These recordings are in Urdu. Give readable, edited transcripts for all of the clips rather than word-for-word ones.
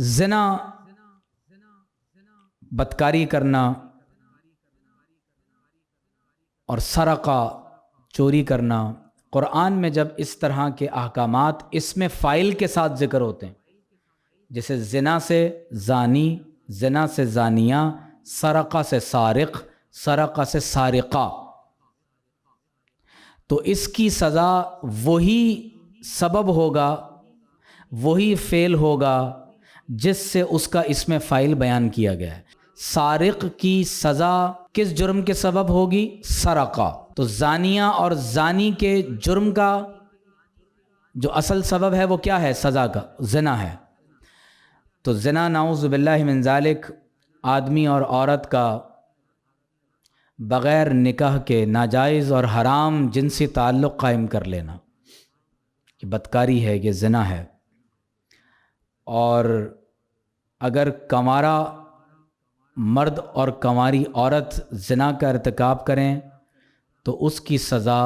زنا، بدکاری کرنا اور سرقہ، چوری کرنا، قرآن میں جب اس طرح کے احکامات اس میں فاعل کے ساتھ ذکر ہوتے ہیں، جیسے زنا سے زانی، زنا سے زانیہ، سرقہ سے سارق، سرقہ سے سارقہ، تو اس کی سزا وہی سبب ہوگا، وہی فعل ہوگا جس سے اس کا اسم فاعل بیان کیا گیا ہے۔ سارق کی سزا کس جرم کے سبب ہوگی؟ سرقہ۔ تو زانیہ اور زانی کے جرم کا جو اصل سبب ہے وہ کیا ہے؟ سزا کا، زنا ہے۔ تو زنا نعوذ باللہ من ذالک، آدمی اور عورت کا بغیر نکاح کے ناجائز اور حرام جنسی تعلق قائم کر لینا، یہ بدکاری ہے، یہ زنا ہے۔ اور اگر کنوارا مرد اور کنواری عورت زنا کا ارتکاب کریں تو اس کی سزا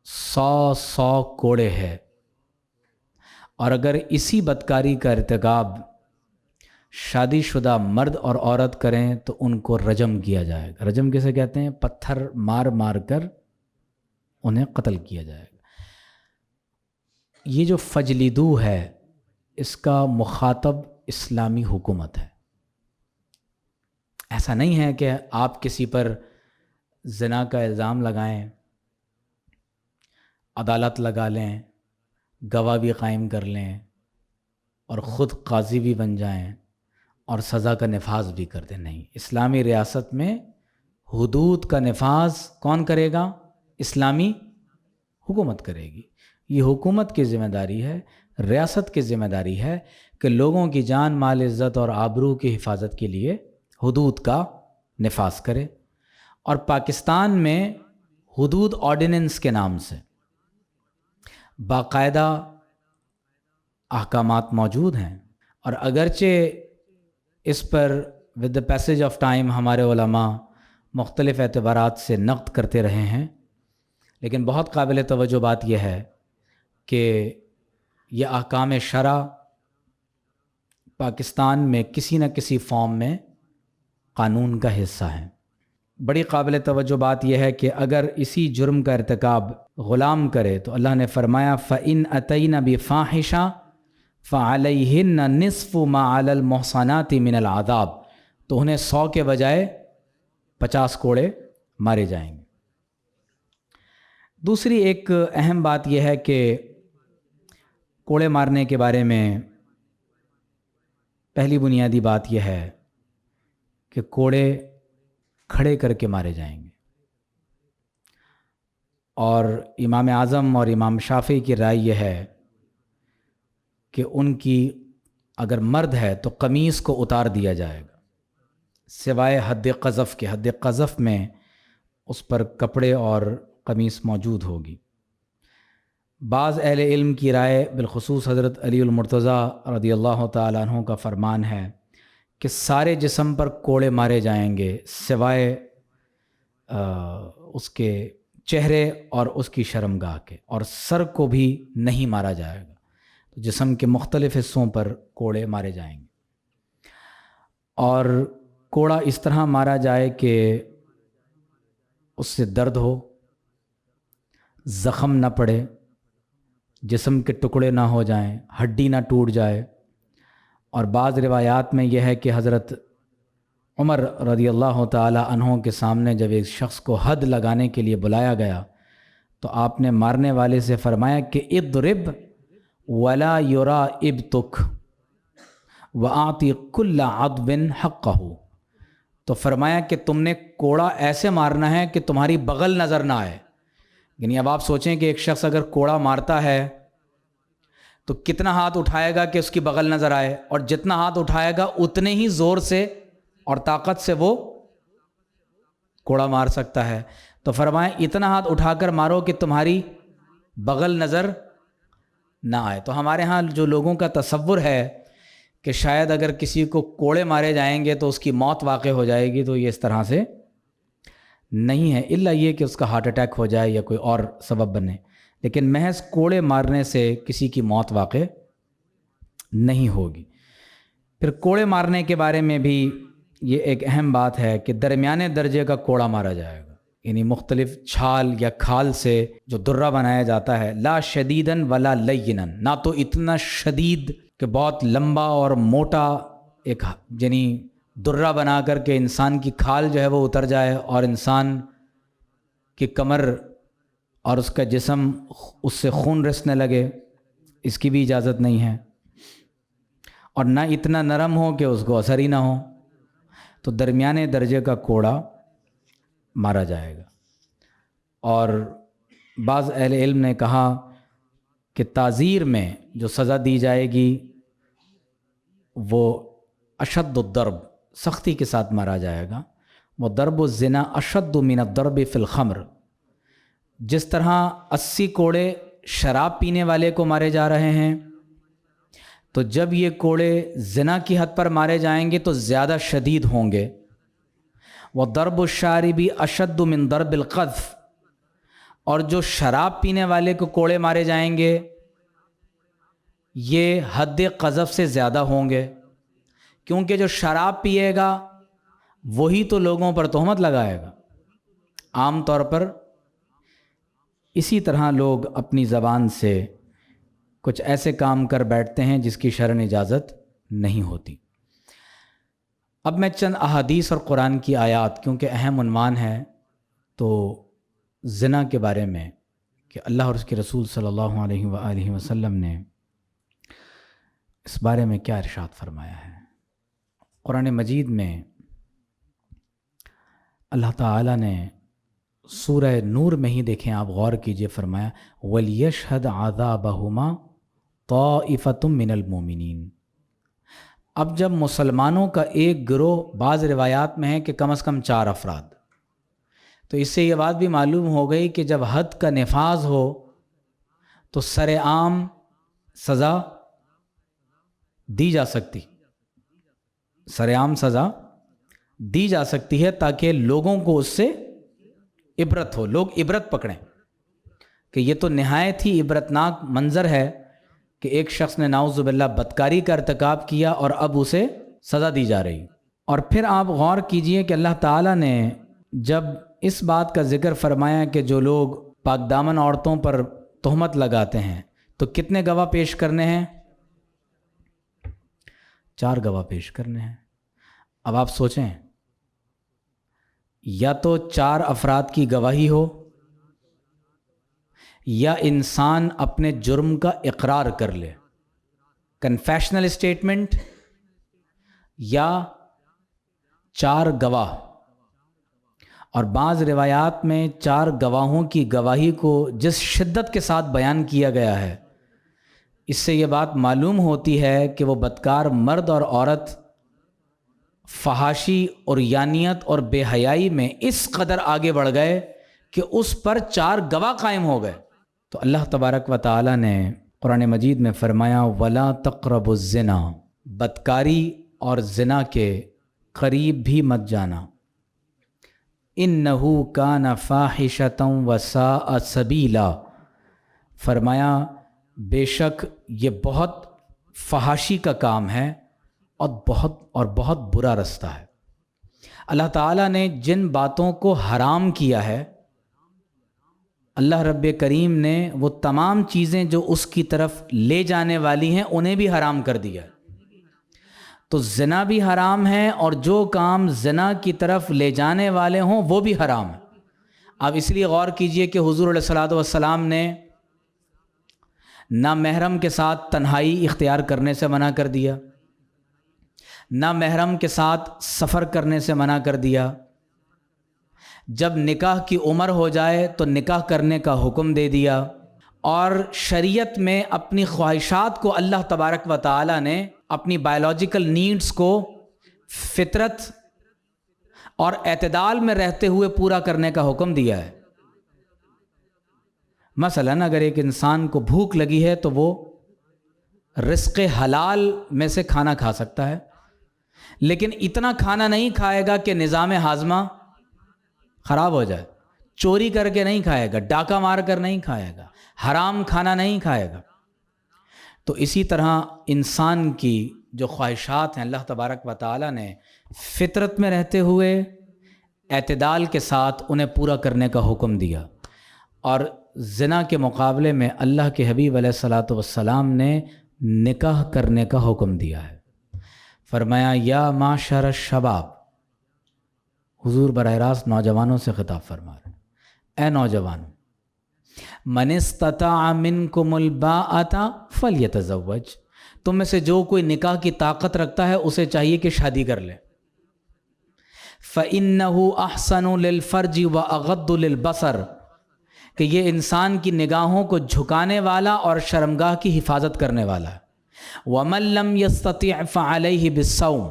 100 کوڑے ہے، اور اگر اسی بدکاری کا ارتکاب شادی شدہ مرد اور عورت کریں تو ان کو رجم کیا جائے گا۔ رجم کسے کہتے ہیں؟ پتھر مار مار کر انہیں قتل کیا جائے گا۔ یہ جو فجلدو ہے اس کا مخاطب اسلامی حکومت ہے۔ ایسا نہیں ہے کہ آپ کسی پر زنا کا الزام لگائیں، عدالت لگا لیں، گواہ بھی قائم کر لیں اور خود قاضی بھی بن جائیں اور سزا کا نفاذ بھی کر دیں۔ نہیں، اسلامی ریاست میں حدود کا نفاذ کون کرے گا؟ اسلامی حکومت کرے گی۔ یہ حکومت کی ذمہ داری ہے، ریاست کی ذمہ داری ہے کہ لوگوں کی جان، مال، عزت اور آبرو کی حفاظت کے لیے حدود کا نفاذ کرے۔ اور پاکستان میں حدود آرڈیننس کے نام سے باقاعدہ احکامات موجود ہیں، اور اگرچہ اس پر with the passage of time ہمارے علماء مختلف اعتبارات سے نقد کرتے رہے ہیں، لیکن بہت قابل توجہ بات یہ ہے کہ یہ احکام شرع پاکستان میں کسی نہ کسی فارم میں قانون کا حصہ ہیں۔ بڑی قابل توجہ بات یہ ہے کہ اگر اسی جرم کا ارتکاب غلام کرے تو اللہ نے فرمایا فَإِنْ أَتَيْنَ بِفَاحِشَةٍ فَعَلَيْهِنَّ نِصْفُ مَا عَلَى الْمُحْصَنَاتِ مِنَ الْعَذَابِ، تو انہیں 100 کے بجائے 50 کوڑے مارے جائیں گے۔ دوسری ایک اہم بات یہ ہے کہ کوڑے مارنے کے بارے میں پہلی بنیادی بات یہ ہے کہ کوڑے کھڑے کر کے مارے جائیں گے، اور امام اعظم اور امام شافعی کی رائے یہ ہے کہ ان کی اگر مرد ہے تو قمیص کو اتار دیا جائے گا، سوائے حد قذف کے۔ حد قذف میں اس پر کپڑے اور قمیص موجود ہوگی۔ بعض اہل علم کی رائے، بالخصوص حضرت علی المرتضیٰ رضی اللہ تعالیٰ عنہ کا فرمان ہے کہ سارے جسم پر کوڑے مارے جائیں گے سوائے اس کے چہرے اور اس کی شرمگاہ کے، اور سر کو بھی نہیں مارا جائے گا۔ تو جسم کے مختلف حصوں پر کوڑے مارے جائیں گے، اور کوڑا اس طرح مارا جائے کہ اس سے درد ہو، زخم نہ پڑے، جسم کے ٹکڑے نہ ہو جائیں، ہڈی نہ ٹوٹ جائے۔ اور بعض روایات میں یہ ہے کہ حضرت عمر رضی اللہ تعالی عنہ کے سامنے جب ایک شخص کو حد لگانے کے لیے بلایا گیا تو آپ نے مارنے والے سے فرمایا کہ اضرب ولا یرا ابتک واعطی کل عضو حقہ، تو فرمایا کہ تم نے کوڑا ایسے مارنا ہے کہ تمہاری بغل نظر نہ آئے۔ یعنی اب آپ سوچیں کہ ایک شخص اگر کوڑا مارتا ہے تو کتنا ہاتھ اٹھائے گا کہ اس کی بغل نظر آئے، اور جتنا ہاتھ اٹھائے گا اتنے ہی زور سے اور طاقت سے وہ کوڑا مار سکتا ہے۔ تو فرمایا اتنا ہاتھ اٹھا کر مارو کہ تمہاری بغل نظر نہ آئے۔ تو ہمارے ہاں جو لوگوں کا تصور ہے کہ شاید اگر کسی کو کوڑے مارے جائیں گے تو اس کی موت واقع ہو جائے گی، تو یہ اس طرح سے نہیں ہے، الا یہ کہ اس کا ہارٹ اٹیک ہو جائے یا کوئی اور سبب بنے، لیکن محض کوڑے مارنے سے کسی کی موت واقع نہیں ہوگی۔ پھر کوڑے مارنے کے بارے میں بھی یہ ایک اہم بات ہے کہ درمیانے درجے کا کوڑا مارا جائے گا، یعنی مختلف چھال یا کھال سے جو درہ بنایا جاتا ہے، لا شدیدن ولا لینن، نہ تو اتنا شدید کہ بہت لمبا اور موٹا ایک یعنی درہ بنا کر کے انسان کی کھال جو ہے وہ اتر جائے اور انسان کی کمر اور اس کا جسم اس سے خون رسنے لگے، اس کی بھی اجازت نہیں ہے، اور نہ اتنا نرم ہو کہ اس کو اثر ہی نہ ہو، تو درمیانے درجے کا کوڑا مارا جائے گا۔ اور بعض اہل علم نے کہا کہ تعزیر میں جو سزا دی جائے گی وہ اشد الضرب، سختی کے ساتھ مارا جائے گا۔ وہ ضرب الزنا اشد من الضرب فی الخمر، جس طرح 80 کوڑے شراب پینے والے کو مارے جا رہے ہیں، تو جب یہ کوڑے زنا کی حد پر مارے جائیں گے تو زیادہ شدید ہوں گے۔ وہ ضرب الشارب اشد من ضرب القذف، اور جو شراب پینے والے کو کوڑے مارے جائیں گے یہ حد قذف سے زیادہ ہوں گے، کیونکہ جو شراب پیے گا وہی تو لوگوں پر تہمت لگائے گا۔ عام طور پر اسی طرح لوگ اپنی زبان سے کچھ ایسے کام کر بیٹھتے ہیں جس کی شرعن اجازت نہیں ہوتی۔ اب میں چند احادیث اور قرآن کی آیات، کیونکہ اہم عنوان ہے، تو زنا کے بارے میں کہ اللہ اور اس کے رسول صلی اللہ علیہ وآلہ وسلم نے اس بارے میں کیا ارشاد فرمایا ہے۔ قرآن مجید میں اللہ تعالیٰ نے سورہ نور میں ہی دیکھیں، آپ غور کیجئے، فرمایا وَلْيَشْهَدْ عَذَابَهُمَا طَائِفَةٌ مِّنَ الْمُؤْمِنِينَ۔ اب جب مسلمانوں کا ایک گروہ، بعض روایات میں ہے کہ کم از کم 4 افراد، تو اس سے یہ بات بھی معلوم ہو گئی کہ جب حد کا نفاذ ہو تو سر عام سزا دی جا سکتی، سر عام سزا دی جا سکتی ہے تاکہ لوگوں کو اس سے عبرت ہو، لوگ عبرت پکڑیں کہ یہ تو نہایت ہی عبرتناک منظر ہے کہ ایک شخص نے نعوذ باللہ بدکاری کا ارتکاب کیا اور اب اسے سزا دی جا رہی۔ اور پھر آپ غور کیجئے کہ اللہ تعالیٰ نے جب اس بات کا ذکر فرمایا کہ جو لوگ پاک دامن عورتوں پر تہمت لگاتے ہیں تو کتنے گواہ پیش کرنے ہیں؟ 4 گواہ پیش کرنے ہیں۔ اب آپ سوچیں، یا تو 4 افراد کی گواہی ہو، یا انسان اپنے جرم کا اقرار کر لے، کنفیشنل اسٹیٹمنٹ، یا 4 گواہ۔ اور بعض روایات میں 4 گواہوں کی گواہی کو جس شدت کے ساتھ بیان کیا گیا ہے، اس سے یہ بات معلوم ہوتی ہے کہ وہ بدکار مرد اور عورت فحاشی اور یانیت اور بے حیائی میں اس قدر آگے بڑھ گئے کہ اس پر 4 گواہ قائم ہو گئے۔ تو اللہ تبارک و تعالی نے قرآن مجید میں فرمایا وَلَا تَقْرَبُوا الزِّنَا، بدکاری اور زنا کے قریب بھی مت جانا، إِنَّهُ كَانَ فَاحِشَةً وَسَاءَ سَبِيلًا، فرمایا بے شک یہ بہت فحاشی کا کام ہے اور بہت برا رستہ ہے۔ اللہ تعالیٰ نے جن باتوں کو حرام کیا ہے، اللہ رب کریم نے وہ تمام چیزیں جو اس کی طرف لے جانے والی ہیں انہیں بھی حرام کر دیا ہے۔ تو زنا بھی حرام ہے اور جو کام زنا کی طرف لے جانے والے ہوں وہ بھی حرام ہے۔ اب اس لیے غور کیجئے کہ حضور علیہ الصلوۃ والسلام نے نہ محرم کے ساتھ تنہائی اختیار کرنے سے منع کر دیا، نہ محرم کے ساتھ سفر کرنے سے منع کر دیا، جب نکاح کی عمر ہو جائے تو نکاح کرنے کا حکم دے دیا، اور شریعت میں اپنی خواہشات کو اللہ تبارک و تعالی نے اپنی بائیولوجیکل نیڈز کو فطرت اور اعتدال میں رہتے ہوئے پورا کرنے کا حکم دیا ہے۔ مثلاً اگر ایک انسان کو بھوک لگی ہے تو وہ رزق حلال میں سے کھانا کھا سکتا ہے، لیکن اتنا کھانا نہیں کھائے گا کہ نظام ہاضمہ خراب ہو جائے۔ چوری کر کے نہیں کھائے گا، ڈاکہ مار کر نہیں کھائے گا، حرام کھانا نہیں کھائے گا۔ تو اسی طرح انسان کی جو خواہشات ہیں اللہ تبارک و تعالیٰ نے فطرت میں رہتے ہوئے اعتدال کے ساتھ انہیں پورا کرنے کا حکم دیا، اور زنا کے مقابلے میں اللہ کے حبیب علیہ الصلاۃ والسلام نے نکاح کرنے کا حکم دیا ہے۔ فرمایا یا معشر الشباب، حضور براہ راست نوجوانوں سے خطاب فرما رہے ہیں، اے نوجوان، من استطاع منکم الباءۃ فلیتزوج، تم میں سے جو کوئی نکاح کی طاقت رکھتا ہے اسے چاہیے کہ شادی کر لے، فإنہ احسن للفرج واغض للبصر، کہ یہ انسان کی نگاہوں کو جھکانے والا اور شرمگاہ کی حفاظت کرنے والا ہے، ومن لم یستطع فعلیہ بالصوم،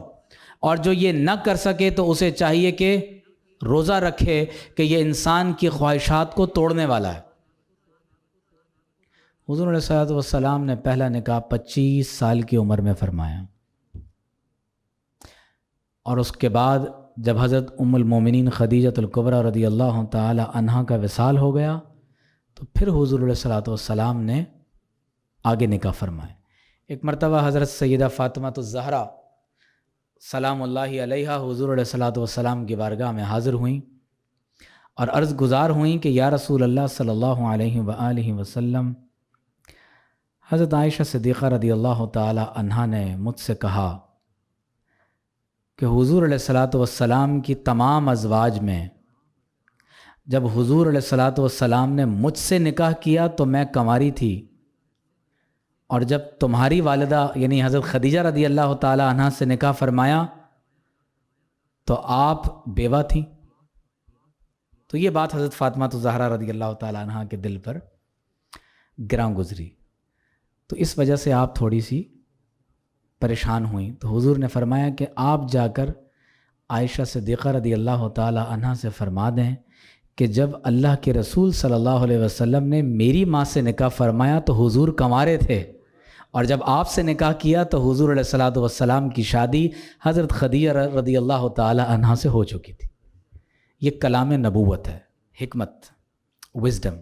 اور جو یہ نہ کر سکے تو اسے چاہیے کہ روزہ رکھے، کہ یہ انسان کی خواہشات کو توڑنے والا ہے۔ حضور علیہ الصلوۃ والسلام نے پہلا نکاح 25 سال کی عمر میں فرمایا، اور اس کے بعد جب حضرت ام المومنین خدیجۃ الکبریٰ رضی اللہ تعالی عنہا کا وصال ہو گیا تو پھر حضور علیہ الصلوۃ والسلام نے آگے نکاح فرمائے۔ ایک مرتبہ حضرت سیدہ فاطمہ الزہرا سلام اللہ علیہا حضور علیہ الصلوۃ والسلام کی بارگاہ میں حاضر ہوئیں اور عرض گزار ہوئیں کہ یا رسول اللہ صلی اللہ علیہ وآلہ وسلم، حضرت عائشہ صدیقہ رضی اللہ تعالی عنہا نے مجھ سے کہا کہ حضور علیہ الصلوۃ والسلام کی تمام ازواج میں جب حضور علیہ الصلوۃ والسلام نے مجھ سے نکاح کیا تو میں کنواری تھی، اور جب تمہاری والدہ یعنی حضرت خدیجہ رضی اللہ تعالی عنہا سے نکاح فرمایا تو آپ بیوہ تھیں۔ تو یہ بات حضرت فاطمہ الزہرا رضی اللہ تعالی عنہا کے دل پر گراں گزری، تو اس وجہ سے آپ تھوڑی سی پریشان ہوئیں۔ تو حضور نے فرمایا کہ آپ جا کر عائشہ صدیقہ رضی اللہ تعالی عنہا سے فرما دیں کہ جب اللہ کے رسول صلی اللہ علیہ وسلم نے میری ماں سے نکاح فرمایا تو حضور کنوارے تھے، اور جب آپ سے نکاح کیا تو حضور علیہ الصلوۃ والسلام کی شادی حضرت خدیجہ رضی اللہ تعالی عنہا سے ہو چکی تھی۔ یہ کلام نبوت ہے، حکمت، وزڈم۔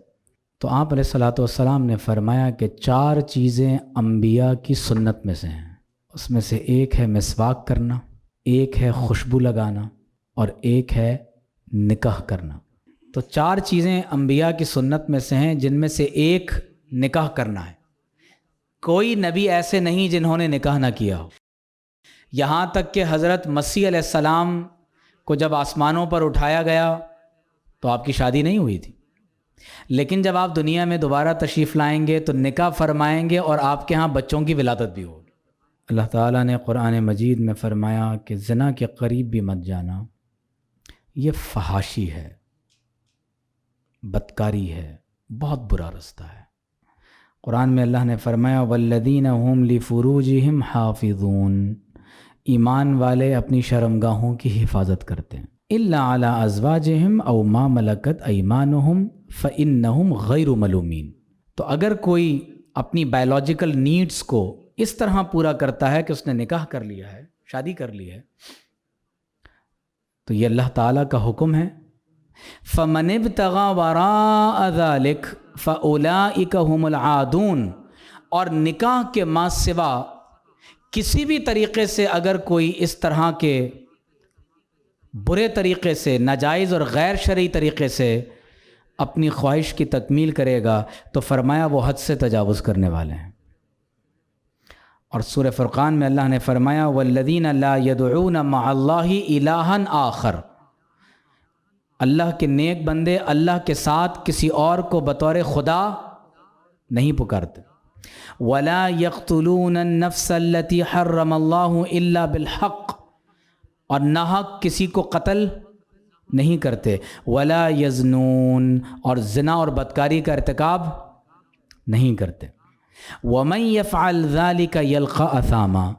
تو آپ علیہ الصلوۃ والسلام نے فرمایا کہ 4 چیزیں انبیاء کی سنت میں سے ہیں، اس میں سے ایک ہے مسواک کرنا، ایک ہے خوشبو لگانا، اور ایک ہے نکاح کرنا۔ تو 4 چیزیں انبیاء کی سنت میں سے ہیں، جن میں سے ایک نکاح کرنا ہے۔ کوئی نبی ایسے نہیں جنہوں نے نکاح نہ کیا ہو، یہاں تک کہ حضرت مسیح علیہ السلام کو جب آسمانوں پر اٹھایا گیا تو آپ کی شادی نہیں ہوئی تھی، لیکن جب آپ دنیا میں دوبارہ تشریف لائیں گے تو نکاح فرمائیں گے اور آپ کے ہاں بچوں کی ولادت بھی ہوگی۔ اللہ تعالیٰ نے قرآن مجید میں فرمایا کہ زنا کے قریب بھی مت جانا، یہ فحاشی ہے، بدکاری ہے، بہت برا رستہ ہے۔ قرآن میں اللہ نے فرمایا والذین هم لفروجہم حافظون، ایمان والے اپنی شرمگاہوں کی حفاظت کرتے ہیں، الا علی ازواجہم او ما ملکت ایمانہم فانہم غیر ملومین۔ تو اگر کوئی اپنی بایولوجیکل نیڈز کو اس طرح پورا کرتا ہے کہ اس نے نکاح کر لیا ہے، شادی کر لی ہے، تو یہ اللہ تعالیٰ کا حکم ہے فَمَنِ ابْتَغَى وَرَاءَ ذَلِكَ فَأُولَئِكَ هُمُ الْعَادُونَ، اور نکاح کے ماں سوا کسی بھی طریقے سے اگر کوئی اس طرح کے برے طریقے سے، ناجائز اور غیر شرعی طریقے سے اپنی خواہش کی تکمیل کرے گا تو فرمایا وہ حد سے تجاوز کرنے والے ہیں۔ اور سورہ فرقان میں اللہ نے فرمایا وَالَّذِينَ لَا يَدْعُونَ مَعَ اللَّهِ إِلَٰهًا آخر، اللہ کے نیک بندے اللہ کے ساتھ کسی اور کو بطور خدا نہیں پکارتے۔ وَلَا يَقْتُلُونَ النَّفْسَ الَّتِي حَرَّمَ اللَّهُ إِلَّا بِالْحَقِّ، اور ناحق کسی کو قتل نہیں کرتے۔ وَلَا يَزْنُونَ، اور زنا اور بدکاری کا ارتکاب نہیں کرتے۔ وَمَن يَفْعَلْ ذَلِكَ يَلْقَ أَثَامًا،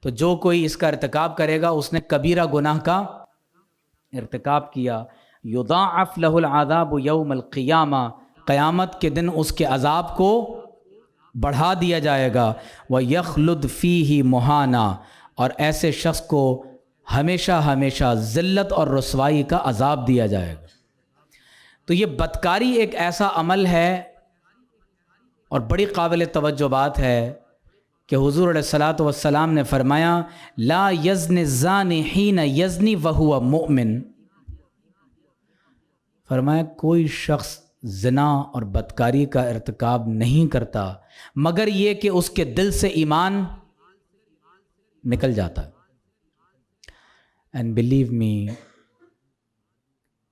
تو جو کوئی اس کا ارتکاب کرے گا اس نے کبیرہ گناہ کا ارتکاب کیا۔ یضاعف لہ العذاب یوم القیامہ، قیامت کے دن اس کے عذاب کو بڑھا دیا جائے گا۔ وَيَخْلُدْ فِيهِ مُهَانًا، اور ایسے شخص کو ہمیشہ ہمیشہ ذلت اور رسوائی کا عذاب دیا جائے گا۔ تو یہ بدکاری ایک ایسا عمل ہے اور بڑی قابل توجہ بات ہے کہ حضور علیہ الصلاۃ والسلام نے فرمایا لا یزن الزانی حین یزنی وہو مؤمن، فرمایا کوئی شخص زنا اور بدکاری کا ارتکاب نہیں کرتا مگر یہ کہ اس کے دل سے ایمان نکل جاتا ہے۔ اینڈ بلیو می،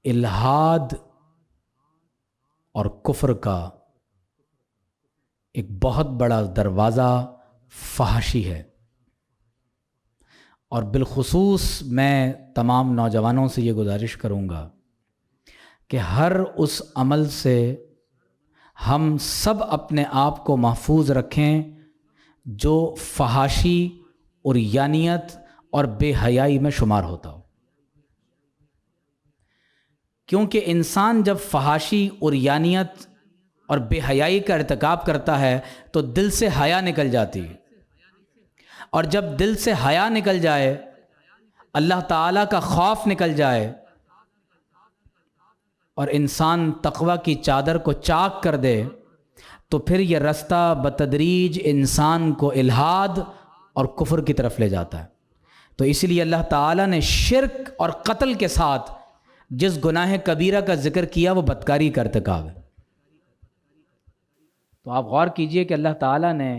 الحاد اور کفر کا ایک بہت بڑا دروازہ فحاشی ہے، اور بالخصوص میں تمام نوجوانوں سے یہ گزارش کروں گا کہ ہر اس عمل سے ہم سب اپنے آپ کو محفوظ رکھیں جو فحاشی، عریانیت اور بے حیائی میں شمار ہوتا ہو، کیونکہ انسان جب فحاشی، عریانیت اور بے حیائی کا ارتکاب کرتا ہے تو دل سے حیا نکل جاتی ہے، اور جب دل سے حیا نکل جائے، اللہ تعالیٰ کا خوف نکل جائے اور انسان تقوی کی چادر کو چاک کر دے، تو پھر یہ رستہ بتدریج انسان کو الحاد اور کفر کی طرف لے جاتا ہے۔ تو اس لیے اللہ تعالیٰ نے شرک اور قتل کے ساتھ جس گناہ کبیرہ کا ذکر کیا وہ بدکاری کا ارتکاب ہے۔ تو آپ غور کیجئے کہ اللہ تعالیٰ نے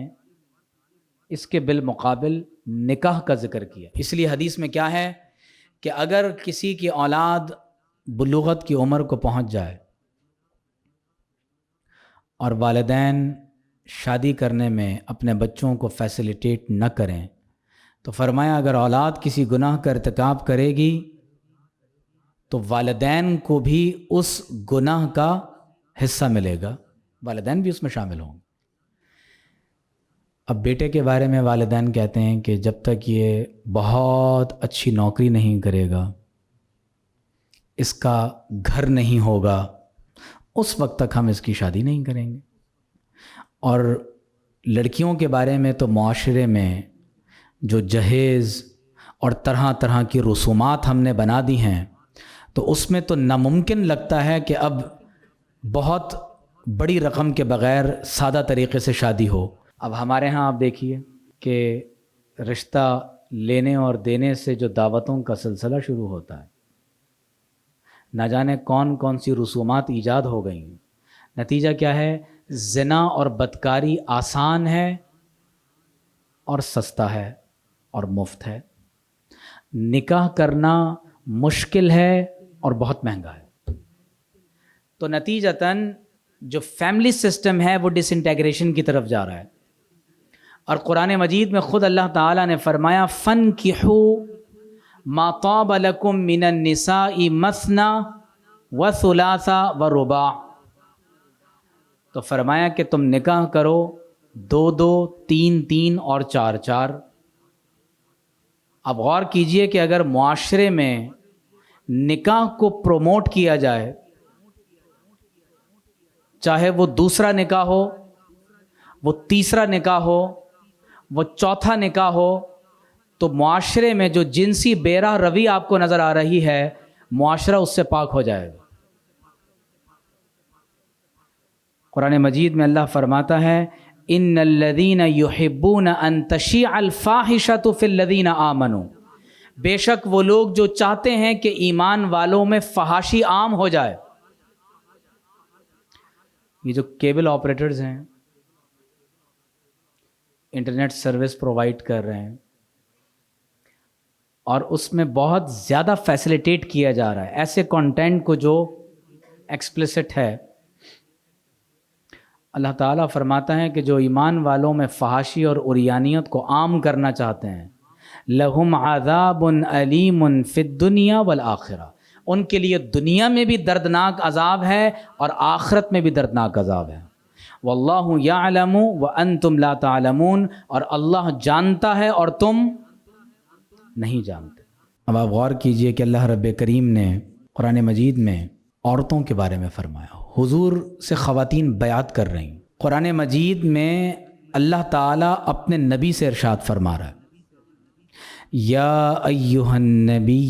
اس کے بالمقابل نکاح کا ذکر کیا۔ اس لیے حدیث میں کیا ہے کہ اگر کسی کی اولاد بلوغت کی عمر کو پہنچ جائے اور والدین شادی کرنے میں اپنے بچوں کو فیسیلیٹیٹ نہ کریں، تو فرمایا اگر اولاد کسی گناہ کا ارتکاب کرے گی تو والدین کو بھی اس گناہ کا حصہ ملے گا، والدین بھی اس میں شامل ہوں گے۔ اب بیٹے کے بارے میں والدین کہتے ہیں کہ جب تک یہ بہت اچھی نوکری نہیں کرے گا، اس کا گھر نہیں ہوگا، اس وقت تک ہم اس کی شادی نہیں کریں گے۔ اور لڑکیوں کے بارے میں تو معاشرے میں جو جہیز اور طرح طرح کی رسومات ہم نے بنا دی ہیں، تو اس میں تو ناممکن لگتا ہے کہ اب بہت بڑی رقم کے بغیر سادہ طریقے سے شادی ہو۔ اب ہمارے ہاں آپ دیکھیے کہ رشتہ لینے اور دینے سے جو دعوتوں کا سلسلہ شروع ہوتا ہے، نہ جانے کون کون سی رسومات ایجاد ہو گئی ہیں۔ نتیجہ کیا ہے؟ زنا اور بدکاری آسان ہے اور سستا ہے اور مفت ہے، نکاح کرنا مشکل ہے اور بہت مہنگا ہے۔ تو نتیجتاً جو فیملی سسٹم ہے وہ ڈس انٹیگریشن کی طرف جا رہا ہے، اور قرآن مجید میں خود اللہ تعالیٰ نے فرمایا فَانْكِحُوا مَا طَابَ لَكُم مِّنَ النِّسَاءِ مَثْنَىٰ وَثُلَاثَ وَرُبَاعَ، تو فرمایا کہ تم نکاح کرو 2-2، 3-3 اور 4-4۔ اب غور کیجئے کہ اگر معاشرے میں نکاح کو پروموٹ کیا جائے، چاہے وہ دوسرا نکاح ہو، وہ تیسرا نکاح ہو، وہ چوتھا نکاح ہو، تو معاشرے میں جو جنسی بے راہ روی آپ کو نظر آ رہی ہے، معاشرہ اس سے پاک ہو جائے گا۔ قرآن مجید میں اللہ فرماتا ہے ان الذین یحبون ان تشیع الفاحشۃ فی الذین آمنوا، بے شک وہ لوگ جو چاہتے ہیں کہ ایمان والوں میں فحاشی عام ہو جائے۔ یہ جو کیبل آپریٹرز ہیں، انٹرنیٹ سروس پرووائڈ کر رہے ہیں، اور اس میں بہت زیادہ فیسیلیٹیٹ کیا جا رہا ہے ایسے کنٹینٹ کو جو ایکسپلسٹ ہے۔ اللہ تعالیٰ فرماتا ہے کہ جو ایمان والوں میں فحاشی اور عریانیت کو عام کرنا چاہتے ہیں، لہم عذاب علیم فی الدنیا والآخرہ، ان کے لیے دنیا میں بھی دردناک عذاب ہے اور آخرت میں بھی دردناک عذاب ہے۔ واللہ یعلم وانتم لا تعلمون، اور اللہ جانتا ہے اور تم نہیں جانتے۔ اب آپ غور کیجئے کہ اللہ رب کریم نے قرآن مجید میں عورتوں کے بارے میں فرمایا، حضور سے خواتین بیعت کر رہی ہیں۔ قرآن مجید میں اللہ تعالیٰ اپنے نبی سے ارشاد فرما رہا ہے، یا ایہا النبی،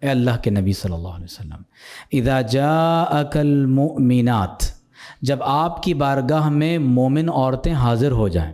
اے اللہ کے نبی صلی اللہ علیہ وسلم، اذا جاءک المؤمنات، جب آپ کی بارگاہ میں مومن عورتیں حاضر ہو جائیں،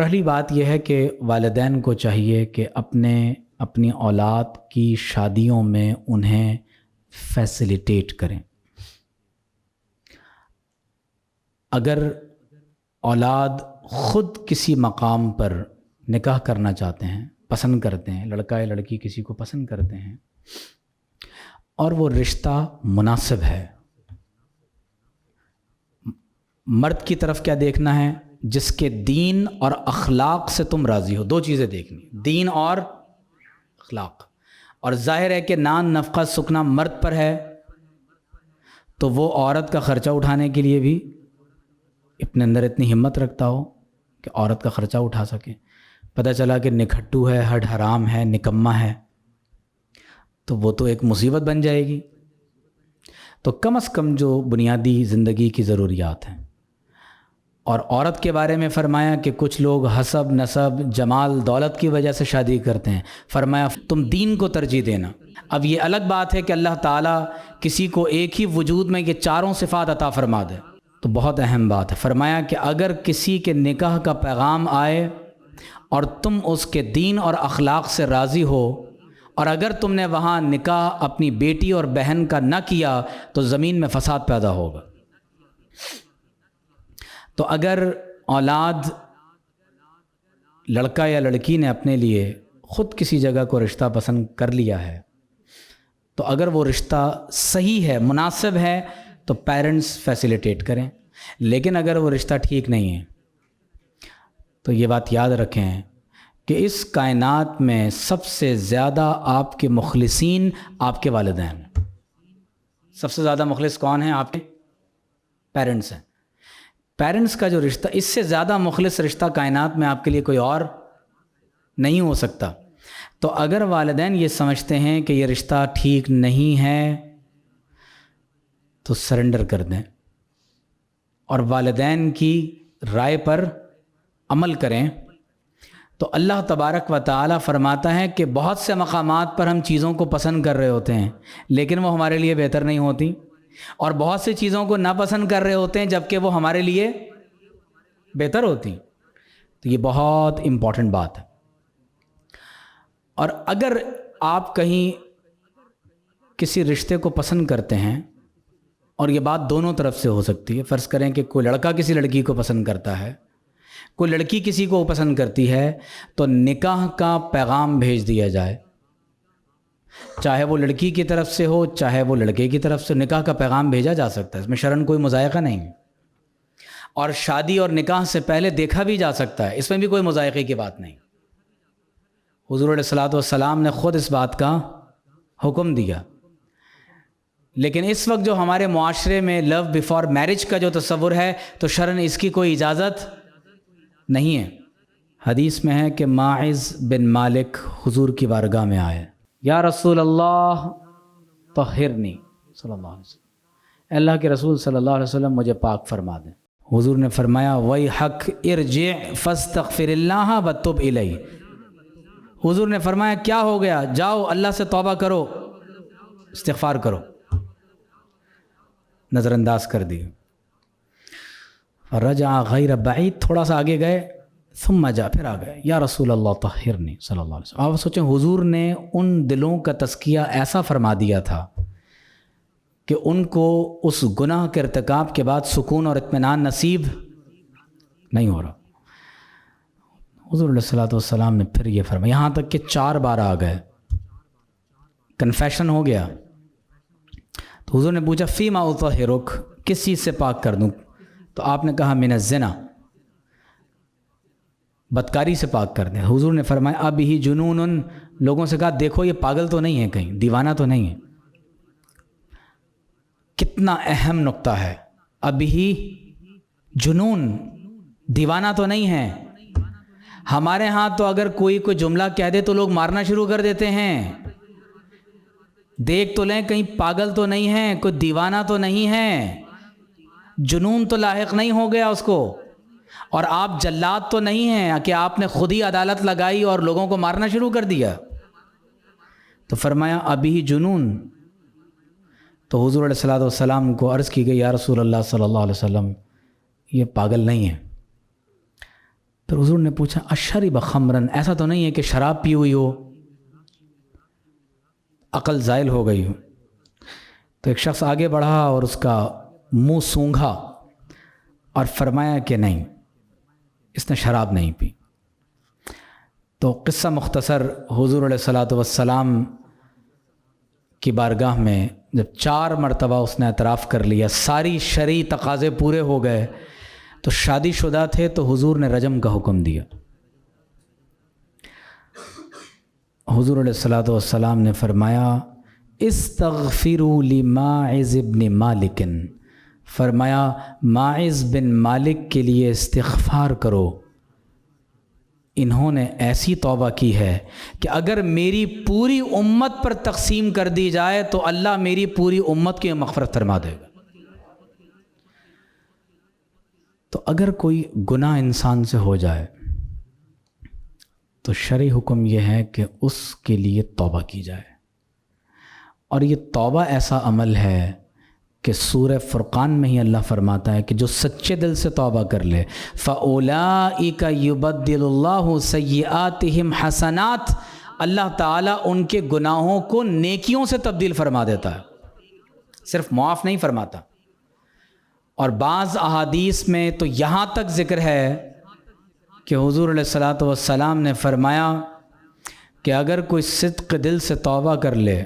پہلی بات یہ ہے کہ والدین کو چاہیے کہ اپنی اولاد کی شادیوں میں انہیں فیسیلیٹیٹ کریں۔ اگر اولاد خود کسی مقام پر نکاح کرنا چاہتے ہیں، پسند کرتے ہیں، لڑکا یا لڑکی کسی کو پسند کرتے ہیں اور وہ رشتہ مناسب ہے، مرد کی طرف کیا دیکھنا ہے؟ جس کے دین اور اخلاق سے تم راضی ہو۔ دو چیزیں دیکھنی، دین اور اخلاق۔ اور ظاہر ہے کہ نان نفقہ سکنا مرد پر ہے، تو وہ عورت کا خرچہ اٹھانے کے لیے بھی اپنے اندر اتنی ہمت رکھتا ہو کہ عورت کا خرچہ اٹھا سکے۔ پتہ چلا کہ نکھٹو ہے، ہڈ حرام ہے، نکما ہے، تو وہ تو ایک مصیبت بن جائے گی۔ تو کم از کم جو بنیادی زندگی کی ضروریات ہیں۔ اور عورت کے بارے میں فرمایا کہ کچھ لوگ حسب، نسب، جمال، دولت کی وجہ سے شادی کرتے ہیں، فرمایا تم دین کو ترجیح دینا۔ اب یہ الگ بات ہے کہ اللہ تعالیٰ کسی کو ایک ہی وجود میں یہ چاروں صفات عطا فرما دے، تو بہت اہم بات ہے۔ فرمایا کہ اگر کسی کے نکاح کا پیغام آئے اور تم اس کے دین اور اخلاق سے راضی ہو، اور اگر تم نے وہاں نکاح اپنی بیٹی اور بہن کا نہ کیا تو زمین میں فساد پیدا ہوگا۔ تو اگر اولاد، لڑکا یا لڑکی نے اپنے لیے خود کسی جگہ کو رشتہ پسند کر لیا ہے، تو اگر وہ رشتہ صحیح ہے، مناسب ہے، تو پیرنٹس فیسیلیٹیٹ کریں۔ لیکن اگر وہ رشتہ ٹھیک نہیں ہے تو یہ بات یاد رکھیں کہ اس کائنات میں سب سے زیادہ آپ کے مخلصین آپ کے والدین ہیں۔ سب سے زیادہ مخلص کون ہیں؟ آپ کے پیرنٹس ہیں۔ پیرنٹس کا جو رشتہ، اس سے زیادہ مخلص رشتہ کائنات میں آپ کے لیے کوئی اور نہیں ہو سکتا۔ تو اگر والدین یہ سمجھتے ہیں کہ یہ رشتہ ٹھیک نہیں ہے تو سرنڈر کر دیں اور والدین کی رائے پر عمل کریں۔ تو اللہ تبارک و تعالی فرماتا ہے کہ بہت سے مقامات پر ہم چیزوں کو پسند کر رہے ہوتے ہیں لیکن وہ ہمارے لیے بہتر نہیں ہوتی، اور بہت سی چیزوں کو ناپسند کر رہے ہوتے ہیں جبکہ وہ ہمارے لیے بہتر ہوتی۔ تو یہ بہت امپورٹنٹ بات ہے۔ اور اگر آپ کہیں کسی رشتے کو پسند کرتے ہیں، اور یہ بات دونوں طرف سے ہو سکتی ہے، فرض کریں کہ کوئی لڑکا کسی لڑکی کو پسند کرتا ہے، کوئی لڑکی کسی کو پسند کرتی ہے، تو نکاح کا پیغام بھیج دیا جائے، چاہے وہ لڑکی کی طرف سے ہو چاہے وہ لڑکے کی طرف سے، نکاح کا پیغام بھیجا جا سکتا ہے، اس میں شرعاً کوئی مضائقہ نہیں ہے۔ اور شادی اور نکاح سے پہلے دیکھا بھی جا سکتا ہے، اس میں بھی کوئی مضائقے کی بات نہیں۔ حضور علیہ الصلوۃ والسلام نے خود اس بات کا حکم دیا۔ لیکن اس وقت جو ہمارے معاشرے میں لو بیفور میرج کا جو تصور ہے، تو شرعاً اس کی کوئی اجازت نہیں ہے۔ حدیث میں ہے کہ ماعز بن مالک حضور کی بارگاہ میں آئے، یا رسول اللہ طہرنی، صلی اللہ علیہ وسلم، اللہ کے رسول صلی اللہ علیہ وسلم مجھے پاک فرما دیں۔ حضور نے فرمایا ویحک ارجع فاستغفر اللہ وتب الیہ۔ حضور نے فرمایا کیا ہو گیا، جاؤ اللہ سے توبہ کرو، استغفار کرو۔ نظر انداز کر دی۔ رجع غیر بعید، تھوڑا سا آگے گئے، ثم جا، پھر آ گئے، یا رسول اللہ طہرنی، صلی اللہ علیہ وسلم۔ آپ سوچیں حضور نے ان دلوں کا تزکیہ ایسا فرما دیا تھا کہ ان کو اس گناہ کے ارتکاب کے بعد سکون اور اطمینان نصیب نہیں ہو رہا۔ حضور علیہ الصلوۃ والسلام نے پھر یہ فرمایا، یہاں تک کہ 4 بار آ گئے، کنفیشن ہو گیا۔ تو حضور نے پوچھا فیما اطہرک، کس چیز سے پاک کر دوں؟ تو آپ نے کہا من الزنا، بدکاری سے پاک کر دیں۔ حضور نے فرمایا اب ہی جنون، لوگوں سے کہا دیکھو یہ پاگل تو نہیں ہے، کہیں دیوانہ تو نہیں ہے۔ کتنا اہم نقطہ ہے، اب ہی جنون، دیوانہ تو نہیں ہے۔ ہمارے ہاں تو اگر کوئی جملہ کہہ دے تو لوگ مارنا شروع کر دیتے ہیں۔ دیکھ تو لیں کہیں پاگل تو نہیں ہے، کوئی دیوانہ تو نہیں ہے، جنون تو لاحق نہیں ہو گیا اس کو، اور آپ جلاد تو نہیں ہیں کہ آپ نے خود ہی عدالت لگائی اور لوگوں کو مارنا شروع کر دیا۔ تو فرمایا ابھی جنون۔ تو حضور علیہ الصلوۃ والسلام کو عرض کی گئی یا رسول اللہ صلی اللہ علیہ وسلم یہ پاگل نہیں ہے۔ تو حضور نے پوچھا اشرب خمرن، ایسا تو نہیں ہے کہ شراب پی ہوئی ہو، عقل زائل ہو گئی ہو؟ تو ایک شخص آگے بڑھا اور اس کا منہ سونگھا اور فرمایا کہ نہیں، اس نے شراب نہیں پی۔ تو قصہ مختصر، حضور علیہ الصلاۃ والسلام کی بارگاہ میں جب 4 مرتبہ اس نے اعتراف کر لیا، ساری شرعی تقاضے پورے ہو گئے، تو شادی شدہ تھے تو حضور نے رجم کا حکم دیا۔ حضور علیہ الصلاۃ والسلام نے فرمایا استغفروا لماعز بن مالک، فرمایا ماعز بن مالک کے لیے استغفار کرو، انہوں نے ایسی توبہ کی ہے کہ اگر میری پوری امت پر تقسیم کر دی جائے تو اللہ میری پوری امت کی مغفرت فرما دے گا۔ تو اگر کوئی گناہ انسان سے ہو جائے تو شرعی حکم یہ ہے کہ اس کے لیے توبہ کی جائے، اور یہ توبہ ایسا عمل ہے کہ سورہ فرقان میں ہی اللہ فرماتا ہے کہ جو سچے دل سے توبہ کر لے فَأُولَئِكَ يُبَدِّلُ اللَّهُ سَيِّئَاتِهِمْ حَسَنَاتٍ، اللہ تعالیٰ ان کے گناہوں کو نیکیوں سے تبدیل فرما دیتا ہے، صرف معاف نہیں فرماتا۔ اور بعض احادیث میں تو یہاں تک ذکر ہے کہ حضور علیہ الصلاۃ والسلام نے فرمایا کہ اگر کوئی صدق دل سے توبہ کر لے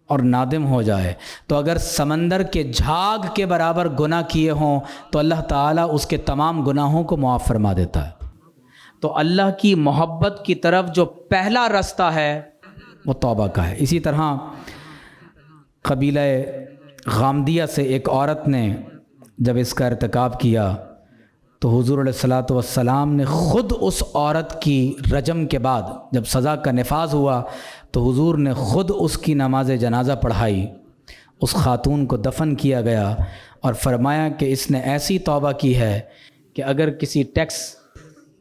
اور نادم ہو جائے تو اگر سمندر کے جھاگ کے برابر گناہ کیے ہوں تو اللہ تعالیٰ اس کے تمام گناہوں کو معاف فرما دیتا ہے۔ تو اللہ کی محبت کی طرف جو پہلا رستہ ہے وہ توبہ کا ہے۔ اسی طرح قبیلہ غامدیہ سے ایک عورت نے جب اس کا ارتکاب کیا تو حضور علیہ الصلاۃ والسلام نے خود اس عورت کی رجم کے بعد جب سزا کا نفاذ ہوا تو حضور نے خود اس کی نماز جنازہ پڑھائی، اس خاتون کو دفن کیا گیا، اور فرمایا کہ اس نے ایسی توبہ کی ہے کہ اگر کسی ٹیکس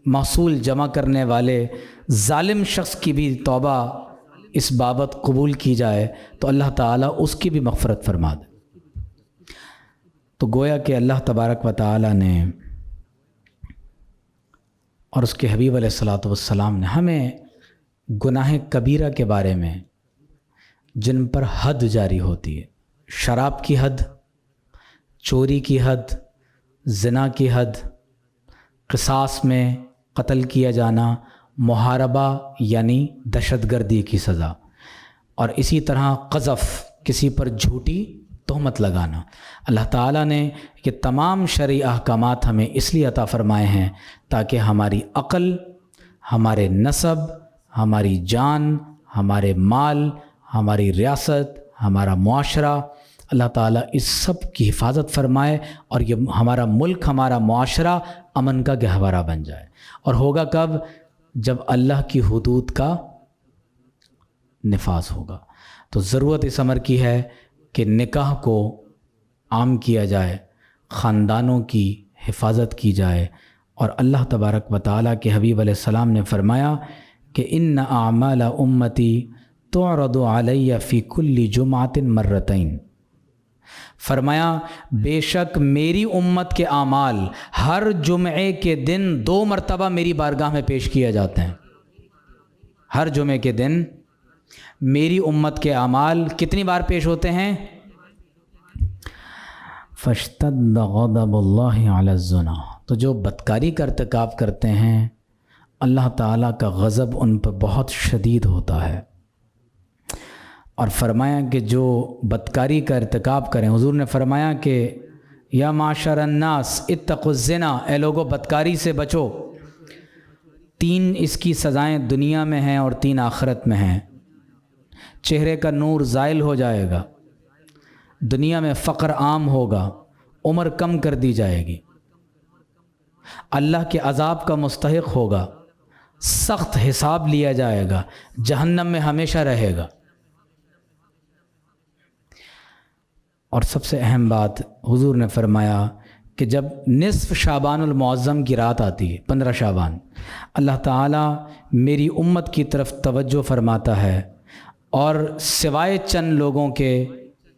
محصول جمع کرنے والے ظالم شخص کی بھی توبہ اس بابت قبول کی جائے تو اللہ تعالیٰ اس کی بھی مغفرت فرما دے۔ تو گویا کہ اللہ تبارک و تعالیٰ نے اور اس کے حبیب علیہ الصلاۃ والسلام نے ہمیں گناہ کبیرہ کے بارے میں جن پر حد جاری ہوتی ہے، شراب کی حد، چوری کی حد، زنا کی حد، قصاص میں قتل کیا جانا، محاربہ یعنی دہشت گردی کی سزا، اور اسی طرح قذف، کسی پر جھوٹی تہمت لگانا، اللہ تعالیٰ نے یہ تمام شرعی احکامات ہمیں اس لیے عطا فرمائے ہیں تاکہ ہماری عقل، ہمارے نسب، ہماری جان، ہمارے مال، ہماری ریاست، ہمارا معاشرہ، اللہ تعالیٰ اس سب کی حفاظت فرمائے، اور یہ ہمارا ملک، ہمارا معاشرہ امن کا گہوارہ بن جائے۔ اور ہوگا کب؟ جب اللہ کی حدود کا نفاذ ہوگا۔ تو ضرورت اس امر کی ہے کہ نکاح کو عام کیا جائے، خاندانوں کی حفاظت کی جائے، اور اللہ تبارک و تعالیٰ کے حبیب علیہ السلام نے فرمایا کہ ان اعمال امتی تعرض علی فی کل جمعۃ مرتین، فرمایا بے شک میری امت کے اعمال ہر جمعے کے دن 2 مرتبہ میری بارگاہ میں پیش کیے جاتے ہیں۔ ہر جمعے کے دن میری امت کے اعمال کتنی بار پیش ہوتے ہیں؟ فاشتد غضب اللہ علی الزنا، تو جو بدکاری کا ارتکاب کرتے ہیں اللہ تعالیٰ کا غضب ان پر بہت شدید ہوتا ہے۔ اور فرمایا کہ جو بدکاری کا ارتکاب کریں، حضور نے فرمایا کہ یا معاشر الناس اتقوا الزنا، اے لوگو بدکاری سے بچو، 3 اس کی سزائیں دنیا میں ہیں اور 3 آخرت میں ہیں۔ چہرے کا نور زائل ہو جائے گا، دنیا میں فقر عام ہوگا، عمر کم کر دی جائے گی، اللہ کے عذاب کا مستحق ہوگا، سخت حساب لیا جائے گا، جہنم میں ہمیشہ رہے گا۔ اور سب سے اہم بات حضور نے فرمایا کہ جب نصف شعبان المعظم کی رات آتی ہے، 15 شعبان، اللہ تعالیٰ میری امت کی طرف توجہ فرماتا ہے اور سوائے چند لوگوں کے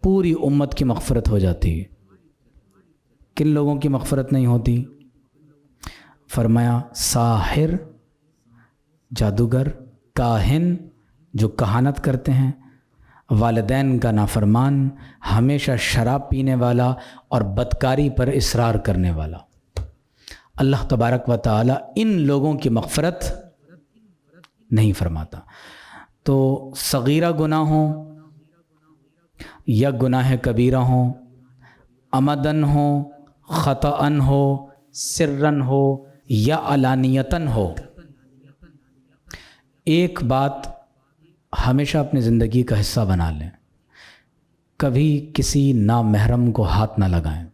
پوری امت کی مغفرت ہو جاتی ہے۔ کن لوگوں کی مغفرت نہیں ہوتی؟ فرمایا ساحر جادوگر، کاہن جو کہانت کرتے ہیں، والدین کا نافرمان، ہمیشہ شراب پینے والا اور بدکاری پر اصرار کرنے والا۔ اللہ تبارک و تعالی ان لوگوں کی مغفرت نہیں فرماتا۔ تو صغیرہ گناہ ہوں یا گناہ کبیرہ ہوں، عمدن ہو، خطأً ہو، سرن ہو یا علانیتاً ہو، ایک بات ہمیشہ اپنی زندگی کا حصہ بنا لیں، کبھی کسی نامحرم کو ہاتھ نہ لگائیں،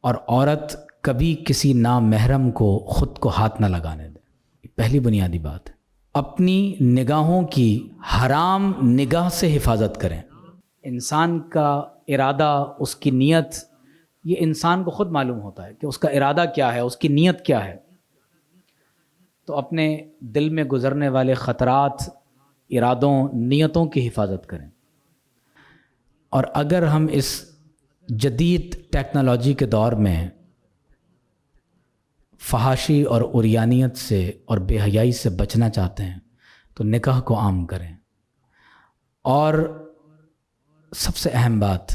اور عورت کبھی کسی نامحرم کو خود کو ہاتھ نہ لگانے دے۔ یہ پہلی بنیادی بات ہے۔ اپنی نگاہوں کی حرام نگاہ سے حفاظت کریں۔ انسان کا ارادہ، اس کی نیت، یہ انسان کو خود معلوم ہوتا ہے کہ اس کا ارادہ کیا ہے، اس کی نیت کیا ہے۔ تو اپنے دل میں گزرنے والے خطرات، ارادوں، نیتوں کی حفاظت کریں۔ اور اگر ہم اس جدید ٹیکنالوجی کے دور میں فحاشی اور عریانیت سے اور بے حیائی سے بچنا چاہتے ہیں تو نکاح کو عام کریں۔ اور سب سے اہم بات،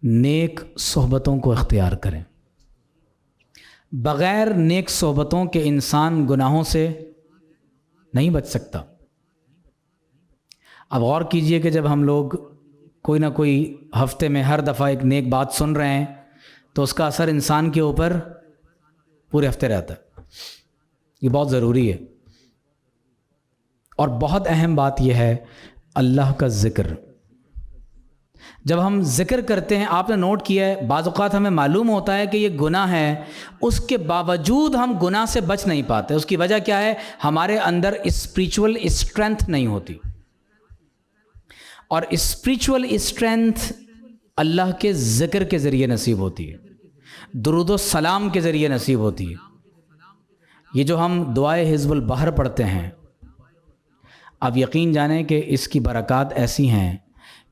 نیک صحبتوں کو اختیار کریں۔ بغیر نیک صحبتوں کے انسان گناہوں سے نہیں بچ سکتا۔ اب غور کیجئے کہ جب ہم لوگ کوئی نہ کوئی ہفتے میں ہر دفعہ ایک نیک بات سن رہے ہیں تو اس کا اثر انسان کے اوپر پورے ہفتے رہتا ہے۔ یہ بہت ضروری ہے۔ اور بہت اہم بات یہ ہے اللہ کا ذکر۔ جب ہم ذکر کرتے ہیں، آپ نے نوٹ کیا ہے بعض اوقات ہمیں معلوم ہوتا ہے کہ یہ گناہ ہے، اس کے باوجود ہم گناہ سے بچ نہیں پاتے۔ اس کی وجہ کیا ہے؟ ہمارے اندر اسپریچول اسٹرینتھ نہیں ہوتی، اور اسپریچول اسٹرینتھ اللہ کے ذکر کے ذریعے نصیب ہوتی ہے، درود و سلام کے ذریعے نصیب ہوتی ہے۔ یہ جو ہم دعائے حزب البحر پڑھتے ہیں، آپ یقین جانیں کہ اس کی برکات ایسی ہیں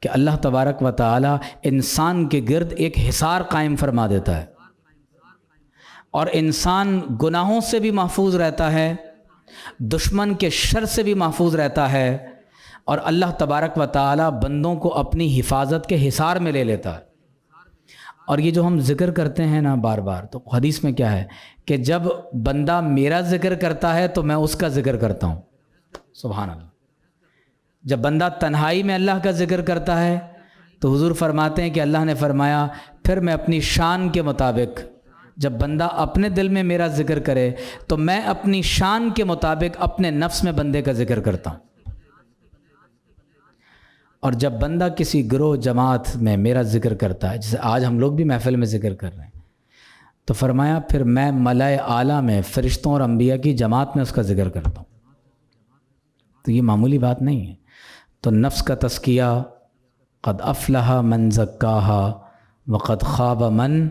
کہ اللہ تبارک و تعالی انسان کے گرد ایک حصار قائم فرما دیتا ہے، اور انسان گناہوں سے بھی محفوظ رہتا ہے، دشمن کے شر سے بھی محفوظ رہتا ہے، اور اللہ تبارک و تعالی بندوں کو اپنی حفاظت کے حصار میں لے لیتا ہے۔ اور یہ جو ہم ذکر کرتے ہیں نا بار بار، تو حدیث میں کیا ہے کہ جب بندہ میرا ذکر کرتا ہے تو میں اس کا ذکر کرتا ہوں۔ سبحان اللہ۔ جب بندہ تنہائی میں اللہ کا ذکر کرتا ہے تو حضور فرماتے ہیں کہ اللہ نے فرمایا پھر میں اپنی شان کے مطابق، جب بندہ اپنے دل میں میرا ذکر کرے تو میں اپنی شان کے مطابق اپنے نفس میں بندے کا ذکر کرتا ہوں، اور جب بندہ کسی گروہ جماعت میں میرا ذکر کرتا ہے، جیسے آج ہم لوگ بھی محفل میں ذکر کر رہے ہیں، تو فرمایا پھر میں ملائے اعلیٰ میں فرشتوں اور انبیاء کی جماعت میں اس کا ذکر کرتا ہوں۔ تو یہ معمولی بات نہیں ہے۔ تو نفس کا تزکیہ، قد افلح من زکاہا وقد خاب من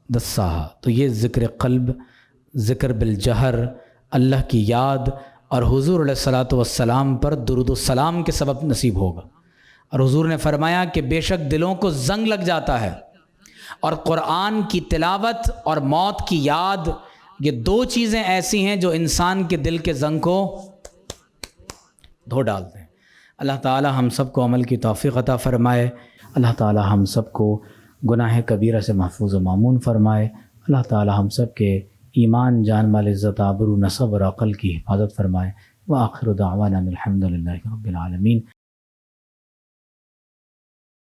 دساہا، تو یہ ذکر قلب، ذکر بالجہر، اللہ کی یاد، اور حضور علیہ الصلاۃ والسلام پر درود السلام کے سبب نصیب ہوگا۔ اور حضور نے فرمایا کہ بے شک دلوں کو زنگ لگ جاتا ہے، اور قرآن کی تلاوت اور موت کی یاد، یہ دو چیزیں ایسی ہیں جو انسان کے دل کے زنگ کو دھو ڈالتے ہیں۔ اللہ تعالی ہم سب کو عمل کی توفیق عطا فرمائے۔ اللہ تعالی ہم سب کو گناہ کبیرہ سے محفوظ و مامون فرمائے۔ اللہ تعالی ہم سب کے ایمان، جان، مال، عزت، آبرو، نسب اور عقل کی حفاظت فرمائے۔ وآخر دعوانا الحمد للہ رب العالمین۔